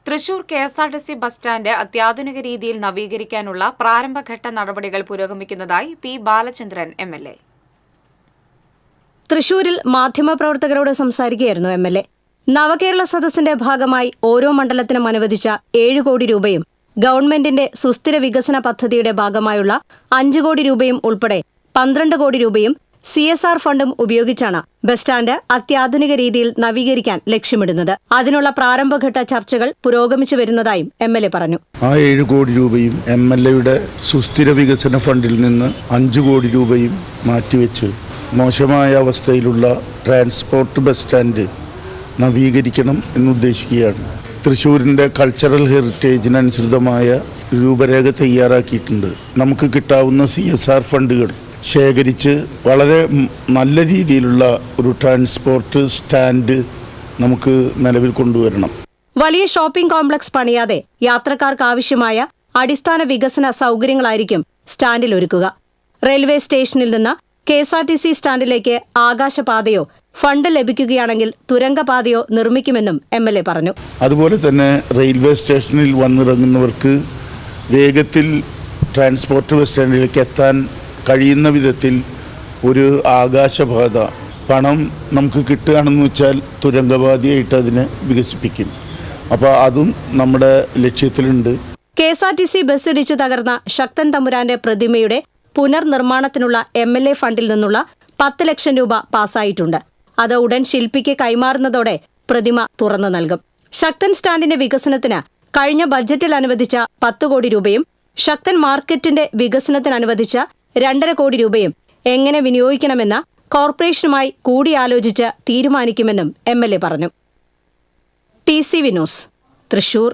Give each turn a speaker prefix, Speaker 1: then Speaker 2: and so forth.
Speaker 1: Thrissur KSRTC bus stand അത്യാധുനിക രീതിയിൽ നവീകരിക്കാനുള്ള പ്രാരംഭഘട്ട നടപടികൾ പുരോഗമിക്കുന്നതായി പി. ബാലചന്ദ്രൻ എം.എൽ.എ.
Speaker 2: തൃശൂരിൽ മാധ്യമപ്രവർത്തകരോട് സംസാരിക്കുകയായിരുന്നു എം.എൽ.എ. നവകേരള സദസ്സിന്റെ ഭാഗമായി ഓരോ മണ്ഡലത്തിനും അനുവദിച്ച 7 കോടി രൂപയും ഗവൺമെന്റിന്റെ സുസ്ഥിര വികസന പദ്ധതിയുടെ ഭാഗമായുള്ള 5 കോടി രൂപയും ഉൾപ്പെടെ 12 കോടി രൂപയും CSR ഫണ്ടും ഉപയോഗിച്ചാണ് ബസ് സ്റ്റാൻഡ് അത്യാധുനിക രീതിയിൽ നവീകരിക്കാൻ ലക്ഷ്യമിടുന്നത്. അതിനുള്ള പ്രാരംഭഘട്ട ചർച്ചകൾ പുരോഗമിച്ചു വരുന്നതായും എം.എൽ.എ. പറഞ്ഞു.
Speaker 3: ആ 7 കോടി രൂപയും എം.എൽ.എയുടെ സുസ്ഥിര വികസന ഫണ്ടിൽ നിന്ന് 5 കോടി രൂപയും മാറ്റിവെച്ച് മോശമായ അവസ്ഥയിലുള്ള ട്രാൻസ്പോർട്ട് ബസ് സ്റ്റാൻഡ് നവീകരിക്കണം എന്നുദ്ദേശിക്കുകയാണ്. തൃശ്ശൂരിൻ്റെ കൾച്ചറൽ ഹെറിറ്റേജിനനുസൃതമായ രൂപരേഖ തയ്യാറാക്കിയിട്ടുണ്ട്. നമുക്ക് കിട്ടാവുന്ന CSR ഫണ്ടുകൾ ശേഖരിച്ച് വളരെ നല്ല രീതിയിലുള്ള ഒരു ട്രാൻസ്പോർട്ട് സ്റ്റാൻഡ് നമുക്ക് നിലവിൽ കൊണ്ടുവരണം.
Speaker 2: വലിയ ഷോപ്പിംഗ് കോംപ്ലക്സ് പണിയാതെ യാത്രക്കാർക്ക് ആവശ്യമായ അടിസ്ഥാന വികസന സൗകര്യങ്ങളായിരിക്കും സ്റ്റാൻഡിൽ ഒരുക്കുക. റെയിൽവേ സ്റ്റേഷനിൽ നിന്ന് KSRTC സ്റ്റാൻഡിലേക്ക് ആകാശപാതയോ ഫണ്ട് ലഭിക്കുകയാണെങ്കിൽ തുരങ്കപാതയോ നിർമ്മിക്കുമെന്നും എം.എൽ.എ. പറഞ്ഞു.
Speaker 3: അതുപോലെ തന്നെ റെയിൽവേ സ്റ്റേഷനിൽ വന്നിറങ്ങുന്നവർക്ക് വേഗത്തിൽ ട്രാൻസ്പോർട്ട് ബസ് സ്റ്റാൻഡിലേക്ക് എത്താൻ കഴിയുന്ന വിധത്തിൽ ഒരു ആകാശപാത പണം നമുക്ക് കിട്ടുകയാണെന്ന് വെച്ചാൽ തുരങ്കപാതയായിട്ട് അതിനെ വികസിപ്പിക്കും. അപ്പോൾ അതും നമ്മുടെ ലക്ഷ്യത്തിലുണ്ട്.
Speaker 2: KSRTC ബസ് ഇടിച്ച് തകർന്ന ശക്തൻ തമ്പുരാന്റെ പ്രതിമയുടെ പുനർനിർമ്മാണത്തിനുള്ള എം.എൽ.എ. ഫണ്ടിൽ നിന്നുള്ള 10 ലക്ഷം രൂപ പാസ്സായിട്ടുണ്ട്. അത് ഉടൻ ശില്പിക്ക് കൈമാറുന്നതോടെ പ്രതിമ തുറന്നു നൽകും. ശക്തൻ സ്റ്റാൻഡിന്റെ വികസനത്തിന് കഴിഞ്ഞ ബജറ്റിൽ അനുവദിച്ച 10 കോടി രൂപയും ശക്തൻ മാർക്കറ്റിന്റെ വികസനത്തിന് അനുവദിച്ച 2.5 കോടി രൂപയും എങ്ങനെ വിനിയോഗിക്കണമെന്ന് കോർപ്പറേഷനുമായി കൂടിയാലോചിച്ച് തീരുമാനിക്കുമെന്നും എം.എൽ.എ. പറഞ്ഞു. TCV news, Thrissur.